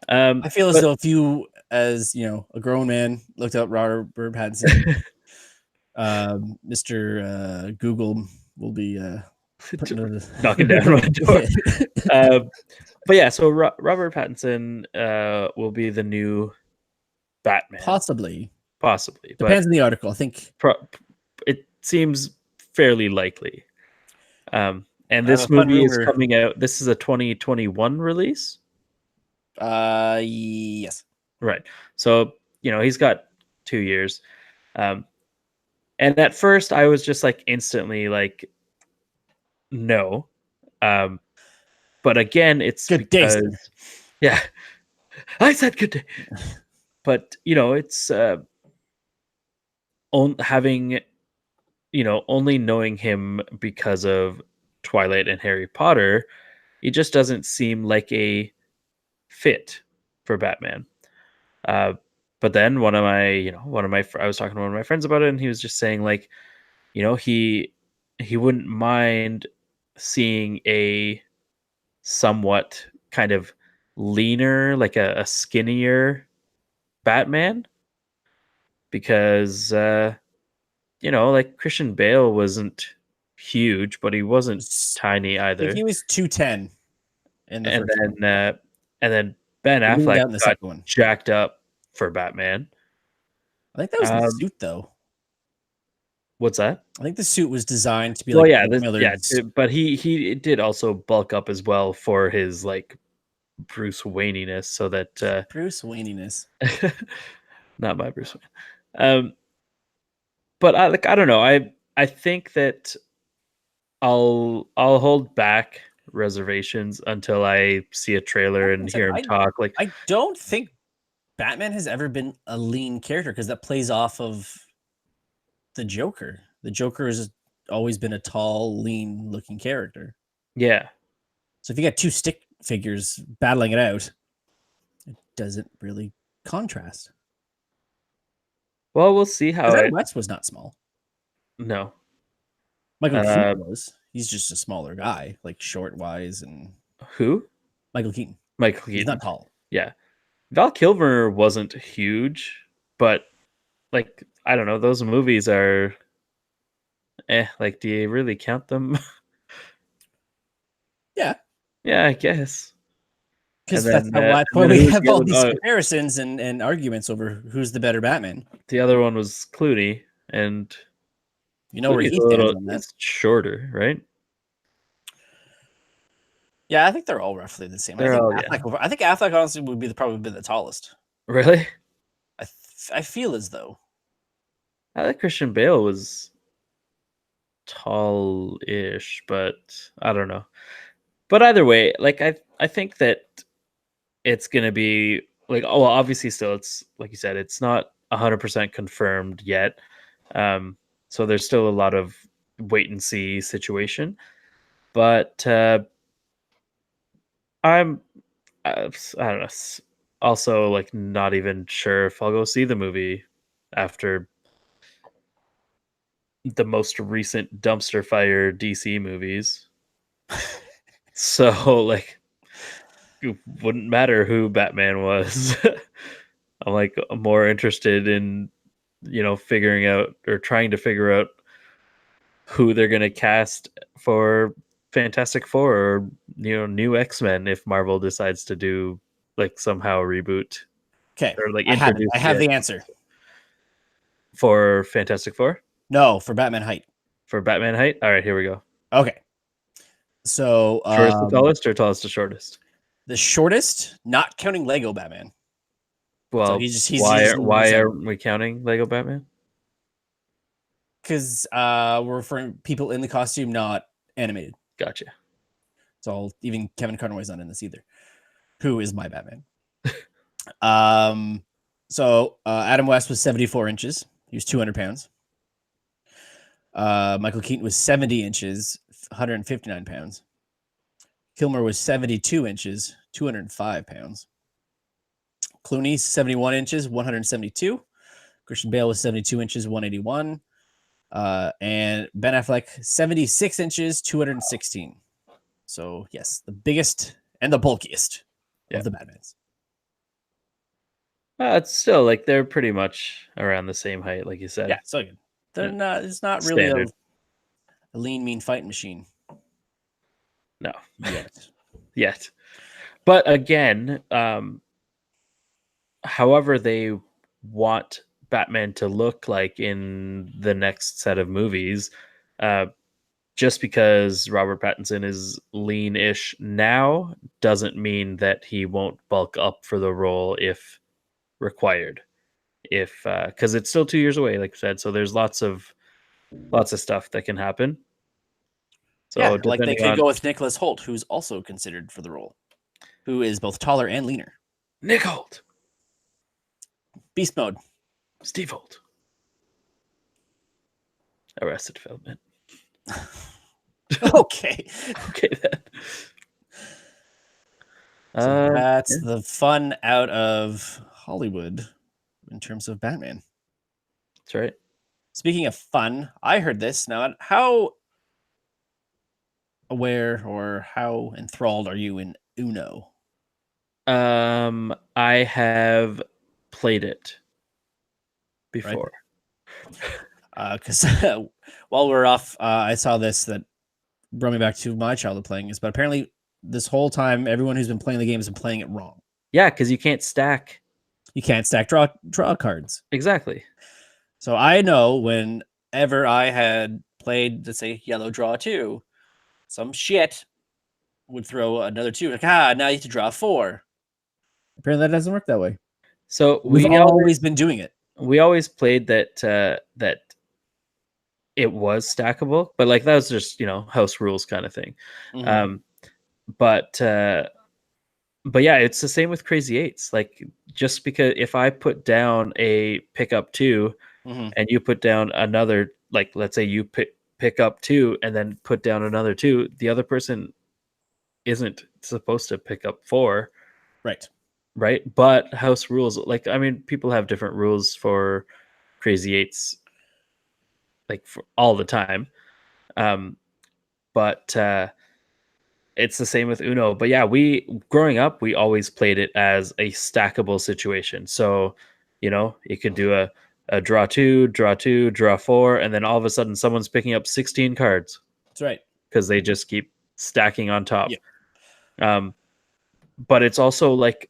I feel as But though if you, as you know, a grown man, looked up Robert Pattinson, Mr. Google will be putting knocking down my door. it. But yeah, so Robert Pattinson will be the new Batman, Possibly. possibly, but Depends on the article. I think it seems fairly likely. And I have a this fun movie is rumor. coming out. This is a 2021 release, Yes. right? So he's got 2 years. Um, and at first, I was just like instantly like, no. But again, it's Good day, sir. because, yeah, I said good day. But it's having only knowing him because of Twilight and Harry Potter, he just doesn't seem like a fit for Batman. Uh, but then I was talking to one of my friends about it, and he was just saying like, he wouldn't mind seeing a somewhat kind of leaner, like a skinnier Batman, because like Christian Bale wasn't. huge, but he wasn't I tiny think he either. was 210 in the And first one. and then Ben He leaned Affleck out in the got second one. jacked up for Batman. I think that was the Um, suit, though. what's that? I think the suit was designed to be Well, like yeah, Mark Millard's but he did also bulk up as well for his like Bruce Wayne-iness, so that Bruce Wayne-iness. not my Bruce Wayne. But I don't know. I think that I'll hold back reservations until I see a trailer Like I and said, hear him talk. Like, I don't think Batman has ever been a lean character because that plays off of the Joker. The Joker has always been a tall, lean-looking character. yeah. So if you got two stick figures battling it out, it doesn't really contrast. Well, we'll see how Because Adam it. West was not small. No. Michael Uh, Keaton was. He's just a smaller guy, like short wise, and who? Michael Keaton. Michael He's not Keaton. tall. Yeah. Val Kilmer wasn't huge, but like I don't know, those movies are like do you really count them? Yeah, Yeah, I guess. because that's how that's And why then we who was have the all other these comparisons and arguments over who's the better Batman. the other one was Clooney, and You know where Clooney's he a stands little on that. he's shorter, right? Yeah, I think they're all roughly the same. They're all yeah. I think Affleck honestly would be probably be the tallest. Really? I feel as though. I think Christian Bale was tall-ish, but I don't know. But either way, like I think that it's gonna be like oh well, obviously still it's like you said, it's not 100% confirmed yet. Um, so there's still a lot of wait and see situation. But I'm I don't know. Also, like not even sure if I'll go see the movie after the most recent dumpster fire DC movies. So like it wouldn't matter who Batman was. I'm like more interested in figuring out or trying to figure out who they're gonna cast for Fantastic Four or new X-Men if Marvel decides to do like somehow reboot Okay, or like I have it. introduce I the have the X-Men answer. for Fantastic Four No, for Batman height. for Batman height. All right, here we go. Okay, so Shortest to tallest or tallest to shortest? the shortest, not counting Lego Batman. So Well, he's just why aren't we counting Lego Batman? because we're referring people in the costume, not animated. Gotcha. So even Kevin Conroy's not in this either. Who is my Batman? So Adam West was 74 inches. He was 200 pounds. Michael Keaton was 70 inches, 159 pounds. Kilmer was 72 inches, 205 pounds. Clooney, 71 inches, 172. Christian Bale was 72 inches, 181. And Ben Affleck, 76 inches, 216. So, yes, the biggest and the bulkiest Yeah. of the Batmans. It's still like they're pretty much around the same height, like you said. Yeah, so good. They're Yeah. not, it's not really Standard. a lean, mean fighting machine No, yet. yet. But again, however they want Batman to look like in the next set of movies, uh, just because Robert Pattinson is lean-ish now doesn't mean that he won't bulk up for the role if required. If because it's still 2 years away, like I said, so there's lots of stuff that can happen. So Yeah, like they depending could on go with Nicholas Holt, who's also considered for the role, who is both taller and leaner. Nick Holt, Beast mode. Steve Holt, Arrested Development. Okay. Okay then. So that's Yeah, the fun out of Hollywood in terms of Batman. that's right. Speaking of fun, I heard this. Now, how aware or how enthralled are you in Uno? I have played it Right. before. Because while we're off, I saw this that brought me back to my childhood playing this. But apparently, this whole time, everyone who's been playing the game has been playing it wrong. Yeah, because you can't stack. You can't stack draw cards. Exactly. So I know whenever I had played, let's say, yellow draw 2, some shit would throw another 2. Like, now you have to draw 4. Apparently, that doesn't work that way. So We've always been doing it. We always played that that it was stackable, but like that was just house rules kind of thing. Mhm. But yeah, it's the same with Crazy Eights. Like just because if I put down a pick up 2 Mhm. and you put down another, like let's say you pick up 2 and then put down another 2, the other person isn't supposed to pick up 4. Right. But house rules, like, I mean, people have different rules for Crazy Eights, like for all the time. But it's the same with Uno. But yeah, growing up, we always played it as a stackable situation. So, you could do a draw 2, draw 2, draw 4, and then all of a sudden someone's picking up 16 cards. That's right. Because they just keep stacking on top. Yeah. But it's also like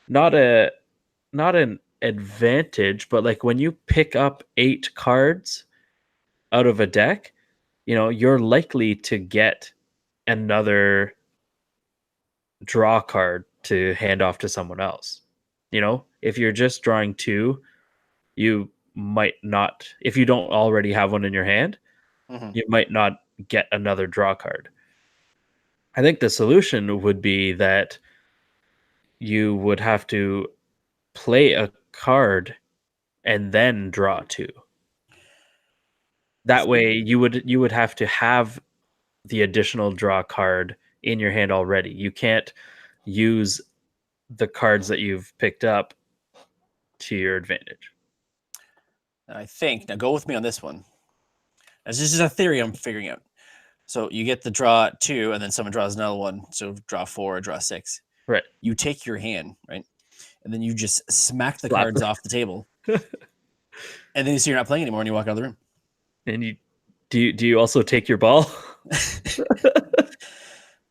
not an advantage, but like when you pick up 8 cards out of a deck, you're likely to get another draw card to hand off to someone else. If you're just drawing 2, you might not, if you don't already have one in your hand, Mhm. you might not get another draw card. I think the solution would be that you would have to play a card and then draw 2. That way you would have to have the additional draw card in your hand already. You can't use the cards that you've picked up to your advantage. I think now go with me on this one. This is a theory I'm figuring out. So you get the draw 2, and then someone draws another one. So draw 4 or draw 6. Right. You take your hand, right, and then you just smack the Slap cards them. off the table, and then you see you're not playing anymore, and you walk out of the room. And you do you also take your ball?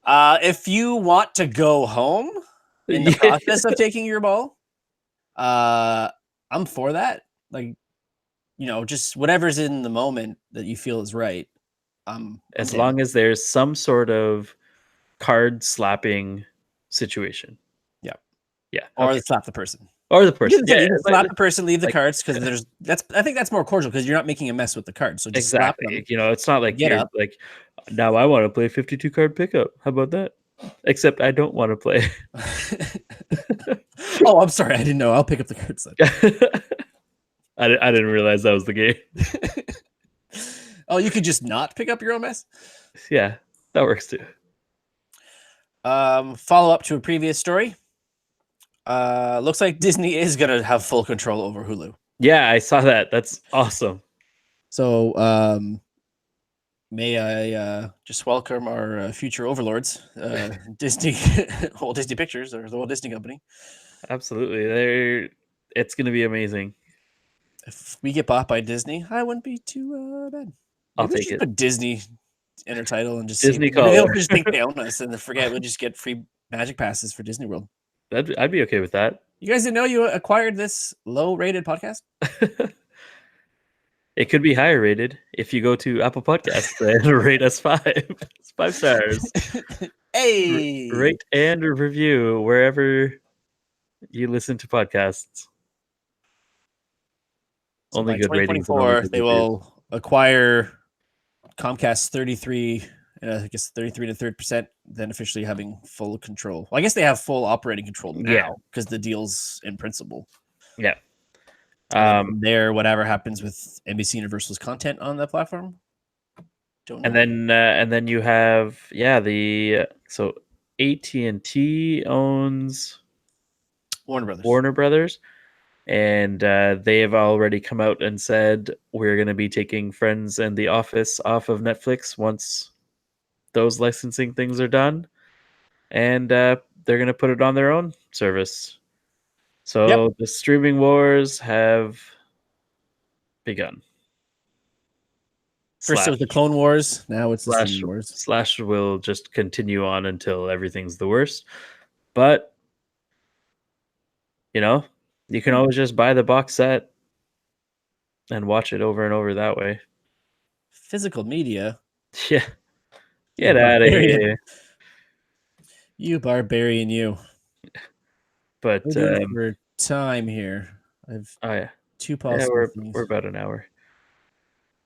If you want to go home in the process of taking your ball, I'm for that. Like, just whatever's in the moment that you feel is right. As long as there's some sort of card slapping situation. Yeah. Yeah. Or Okay. slap the person. Or the person. You can slap the person, leave the like, cards, because I think that's more cordial because you're not making a mess with the cards. So just slap them. exactly. It's not like Get you're up. like, now I want to play 52 card pickup. How about that? Except I don't want to play. Oh, I'm sorry. I didn't know. I'll pick up the cards then. I didn't realize that was the game. Oh, you could just not pick up your own mess? Yeah, that works too. Follow up to a previous story. Looks like Disney is going to have full control over Hulu. Yeah, I saw that. That's awesome. So, may I just welcome our future overlords, Disney, Walt Disney Pictures, or the Walt Disney Company. Absolutely. It's going to be amazing. If we get bought by Disney, I wouldn't be too bad. I'll Maybe we take should it. put Disney in our title and just Disney see. They'll color. just think they own us, and they forget we'll just get free magic passes for Disney World. I'd be okay with that. You guys didn't know you acquired this low-rated podcast? It could be higher rated if you go to Apple Podcasts and rate us 5. It's 5 stars. Hey! Rate and review wherever you listen to podcasts. So only by good ratings. And only 2024, good they reviews. will acquire Comcast 33, I guess 33 to 30%, then officially having full control. Well, I guess they have full operating control now because the deal's in principle. Yeah. From there, whatever happens with NBC Universal's content on the platform, don't know. And then you have so AT&T owns Warner Brothers, and they have already come out and said we're going to be taking Friends and The Office off of Netflix once those licensing things are done, and they're going to put it on their own service. So the streaming wars have begun. First it slash was the Clone Wars. Now it's the slash Streaming Wars. slash will just continue on until everything's the worst. But you know, you can always just buy the box set and watch it over and over that way. Physical media. Yeah, You get out of barbarian. here. You barbarian, you. But We're doing for time here. I've oh yeah, two yeah, possible things. we're about an hour.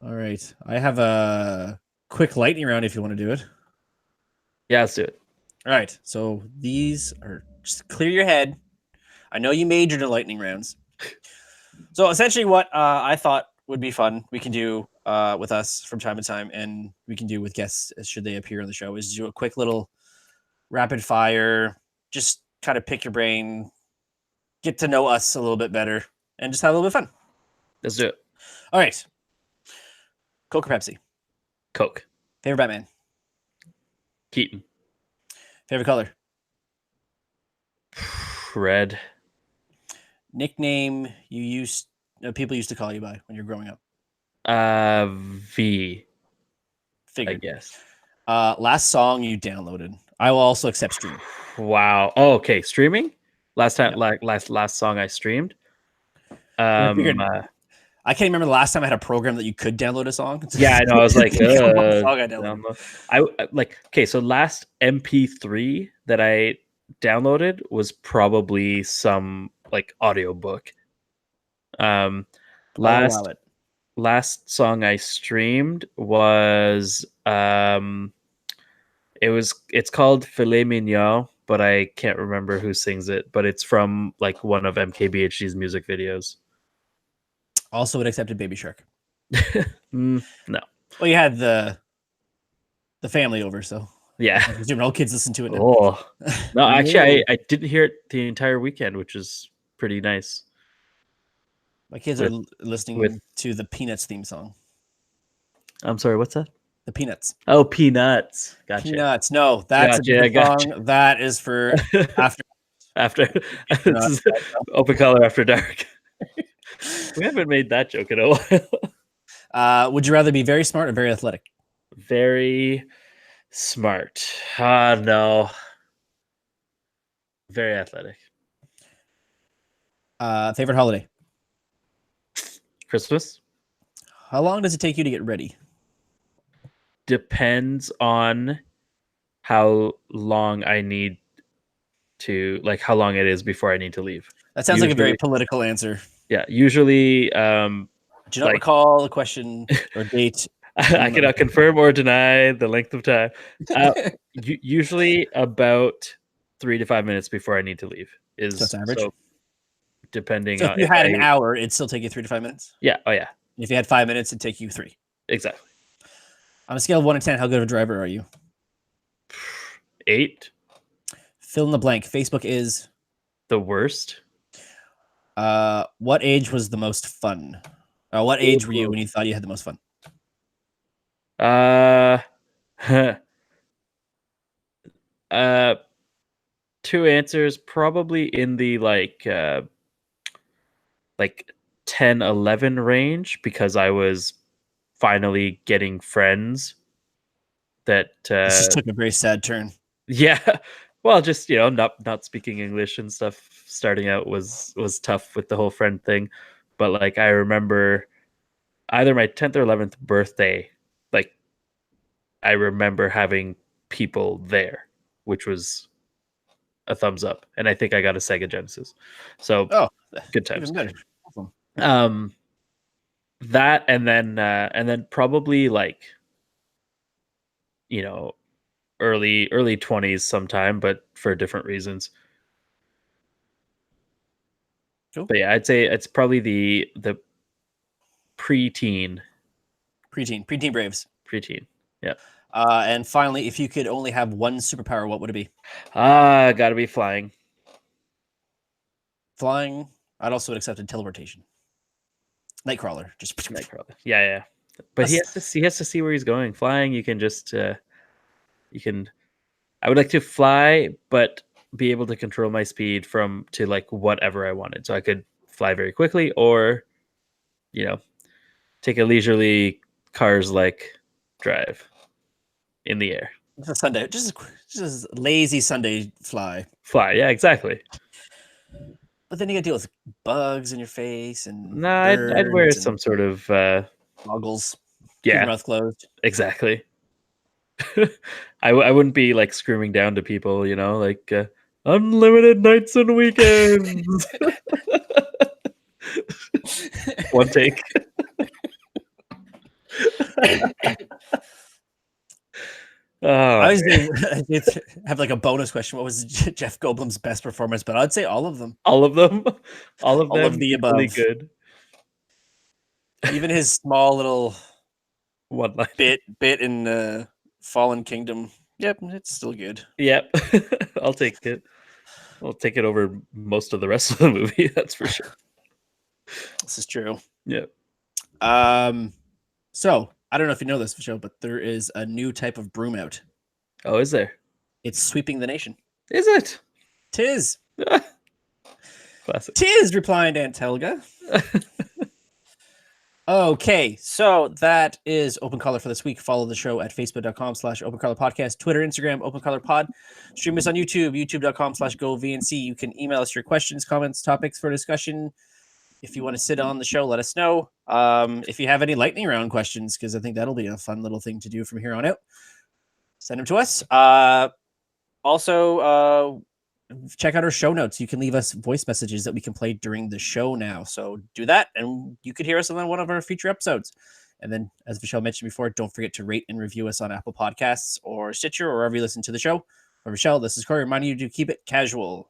All right. I have a quick lightning round if you want to do it. Yeah, let's do it. All right. So these are just clear your head. I know you majored in lightning rounds. So essentially, what I thought would be fun, we can do with us from time to time, and we can do with guests should they appear on the show, is do a quick little rapid fire, just kind of pick your brain, get to know us a little bit better, and just have a little bit of fun. Let's do it. All right. Coke or Pepsi? Coke. Favorite Batman? Keaton. Favorite color? Red. Nickname you used people used to call you by when you're growing up? V. Figured. I guess. Last song you downloaded. I will also accept stream. Wow. Oh, okay. Streaming. Last time, Yep. like last song I streamed. I figured I can't remember the last time I had a program that you could download a song. Yeah, I know. I was like, song I downloaded. I like okay. So last MP3 that I downloaded was probably some like audiobook. I'll allow Last it. last song I streamed was it's called Filet Mignon, but I can't remember who sings it, but it's from like one of MKBHD's music videos. Also would accepted Baby Shark. No. Well, you had the family over, so Yeah. I'm assuming all kids listen to it now. Oh. No, actually I didn't hear it the entire weekend, which is pretty nice. My kids are listening to the Peanuts theme song. I'm sorry, what's that? The Peanuts. Oh, Peanuts. Gotcha. Peanuts. No, that's a different song. That is for after Open Color After Dark. We haven't made that joke in a while. Would you rather be very smart or very athletic? Very smart. No. Very athletic. Favorite holiday? Christmas. How long does it take you to get ready? Depends on how long I need to, like how long it is before I need to leave. That sounds like a very political answer. Yeah, usually. Do you not recall a question or date? I cannot confirm or deny the length of time. Usually about 3 to 5 minutes before I need to leave is that's average. So depending on if you had an hour, it'd still take you 3 to 5 minutes. Yeah. Oh yeah. And if you had 5 minutes, it'd take you 3. Exactly. On a scale of 1 to 10, how good of a driver are you? 8. Fill in the blank. Facebook is the worst. What age was the most fun? What age were you when you thought you had the most fun? 2 answers, probably in the like 10, 11 range, because I was finally getting friends that this just took a very sad turn. Yeah. Well, just, not speaking English and stuff starting out was tough with the whole friend thing. But like I remember either my 10th or 11th birthday, like I remember having people there, which was a thumbs up. And I think I got a Sega Genesis. So good times. Awesome. That and then probably like early 20s sometime, but for different reasons. Cool. But yeah, I'd say it's probably the preteen Braves. Preteen. Yeah. And finally, if you could only have one superpower, what would it be? Gotta be flying. Flying. I'd also accept teleportation. Nightcrawler. Just Nightcrawler. Yeah. But he has to see where he's going. Flying, you can just I would like to fly, but be able to control my speed to like whatever I wanted. So I could fly very quickly, or take a leisurely cars like drive in the air. Just a Sunday, just a lazy Sunday fly. Fly, yeah, exactly. But then you got to deal with bugs in your face and No, I'd wear birds and some sort of goggles. Keep your yeah, mouth closed. exactly. I wouldn't be like screaming down to people, like unlimited nights and weekends. One take. I Oh, was gonna have like a bonus question. What was Jeff Goldblum's best performance? But I'd say all of them. all of them, all of All of them the equally above. good. Even his small little One line. bit in Fallen Kingdom. Yep, it's still good. Yep, I'll take it. I'll take it over most of the rest of the movie. That's for sure. This is true. Yep. So I don't know if you know this, show, but there is a new type of broom out. Oh, is there? It's sweeping the nation. Is it? Tis. Classic. Tis, replied Aunt Helga. Okay, so that is Open Color for this week. Follow the show at facebook.com/Open Color Podcast, Twitter, Instagram, Open Color Pod. Stream us on YouTube, youtube.com/GoVNC. You can email us your questions, comments, topics for discussion. If you want to sit on the show, let us know. If you have any lightning round questions, because I think that'll be a fun little thing to do from here on out, send them to us. Also, check out our show notes. You can leave us voice messages that we can play during the show now. So do that, and you could hear us on one of our future episodes. And then, as Michelle mentioned before, don't forget to rate and review us on Apple Podcasts or Stitcher or wherever you listen to the show. For Michelle, this is Cory reminding you to keep it casual.